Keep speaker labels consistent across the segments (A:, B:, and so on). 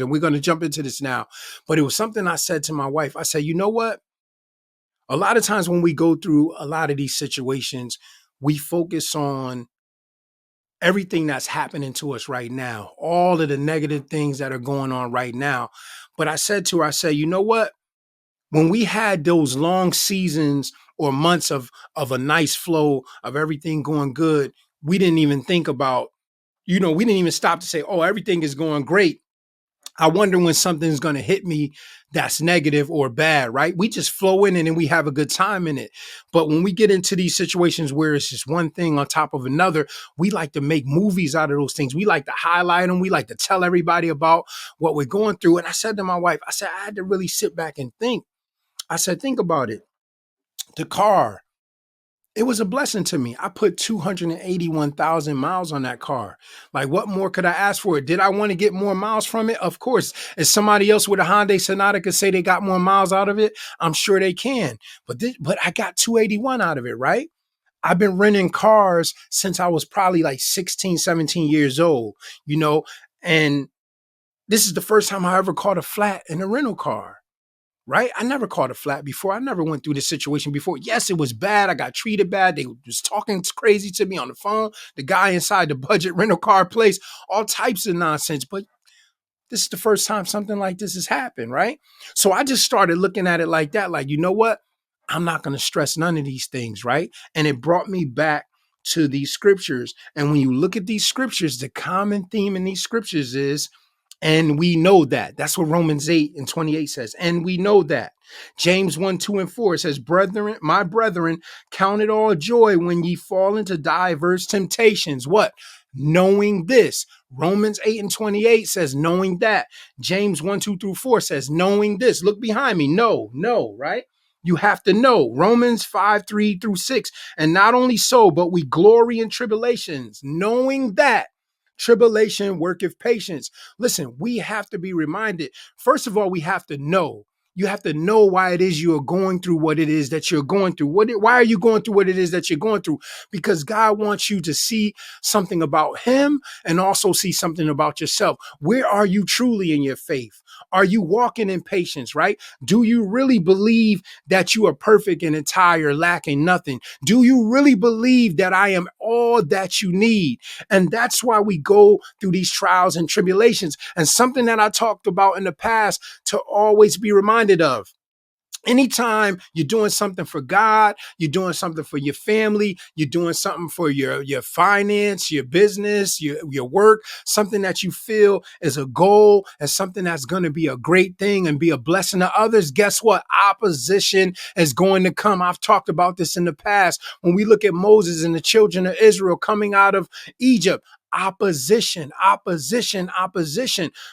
A: And we're going to jump into this now. But it was something I said to my wife. I said, you know what? A lot of times when we go through a lot of these situations, we focus on everything that's happening to us right now, all of the negative things that are going on right now. But I said to her, I said, you know what? When we had those long seasons or months of a nice flow of everything going good, we didn't even think about, we didn't even stop to say, oh, everything is going great. I wonder when something's going to hit me that's negative or bad, right? We just flow in it and we have a good time in it. But when we get into these situations where it's just one thing on top of another, we like to make movies out of those things. We like to highlight them. We like to tell everybody about what we're going through. And I said to my wife, I said, I had to really sit back and think. I said, think about it. The car, it was a blessing to me. I put 281,000 miles on that car. Like, what more could I ask for it? Did I want to get more miles from it? Of course. If somebody else with a Hyundai Sonata could say they got more miles out of it, I'm sure they can. But I got 281 out of it, right? I've been renting cars since I was probably like 16, 17 years old, and this is the first time I ever caught a flat in a rental car. Right? I never caught a flat before. I never went through this situation before. Yes, it was bad. I got treated bad. They was talking crazy to me on the phone. The guy inside the budget rental car place, all types of nonsense. But this is the first time something like this has happened, right? So I just started looking at it like that. Like, you know what? I'm not going to stress none of these things, right? And it brought me back to these scriptures. And when you look at these scriptures, the common theme in these scriptures is, and we know that. That's what Romans 8:28 says. And we know that. James 1:2-4 says, brethren, my brethren, count it all joy when ye fall into diverse temptations. What? Knowing this. Romans 8:28 says, knowing that. James 1:2-4 says, knowing this. Look behind me. No, right? You have to know. Romans 5:3-6. And not only so, but we glory in tribulations, knowing that tribulation worketh patience. Listen, we have to be reminded. First of all, we have to know. You have to know why it is you are going through what it is that you're going through. Why are you going through what it is that you're going through? Because God wants you to see something about him and also see something about yourself. Where are you truly in your faith? Are you walking in patience, right? Do you really believe that you are perfect and entire, lacking nothing? Do you really believe that I am all that you need? And that's why we go through these trials and tribulations. And something that I talked about in the past to always be reminded of. Anytime you're doing something for God, you're doing something for your family, you're doing something for your finance, your business, your work, something that you feel is a goal and something that's going to be a great thing and be a blessing to others, guess what? Opposition is going to come. I've talked about this in the past. When we look at Moses and the children of Israel coming out of Egypt, opposition.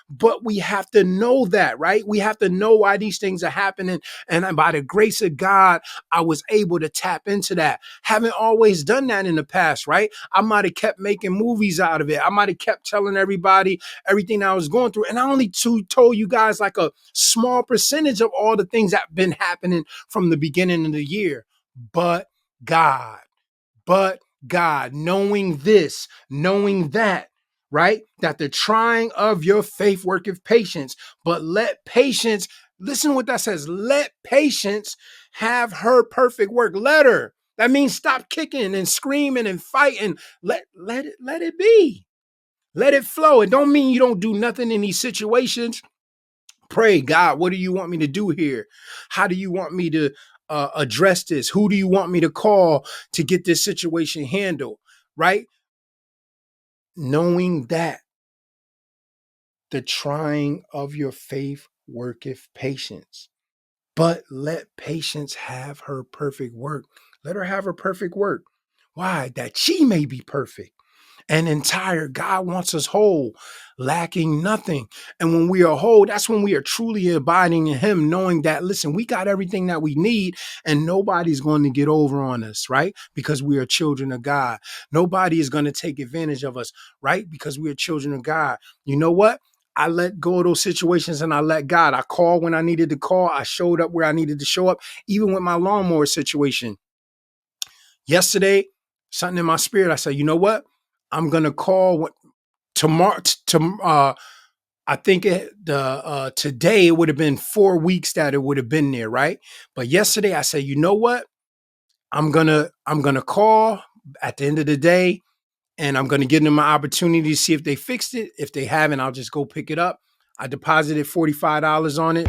A: But we have to know that, right? We have to know why these things are happening. And by the grace of God, I was able to tap into that. Haven't always done that in the past, right? I might have kept making movies out of it. I might have kept telling everybody everything I was going through. And I only told you guys like a small percentage of all the things that have been happening from the beginning of the year. But God. But God, knowing this, knowing that, right? That the trying of your faith worketh patience, but let patience, listen to what that says, let patience have her perfect work. Let her. That means stop kicking and screaming and fighting. Let it be. Let it flow. It don't mean you don't do nothing in these situations. Pray, God, what do you want me to do here? How do you want me to address this? Who do you want me to call to get this situation handled? Right? Knowing that the trying of your faith worketh patience, but let patience have her perfect work. Let her have her perfect work. Why? That she may be perfect and entire. God wants us whole, lacking nothing. And when we are whole, that's when we are truly abiding in him, knowing that, listen, we got everything that we need and nobody's going to get over on us, right? Because we are children of God. Nobody is going to take advantage of us, right? Because we are children of God. You know what? I let go of those situations and I let God. I called when I needed to call. I showed up where I needed to show up, even with my lawnmower situation. Yesterday, something in my spirit, I said, you know what? I'm going to call tomorrow. I think today it would have been 4 weeks that it would have been there, right? But yesterday I said, you know what? I'm gonna call at the end of the day, and I'm gonna give them an opportunity to see if they fixed it. If they haven't, I'll just go pick it up. I deposited $45 on it.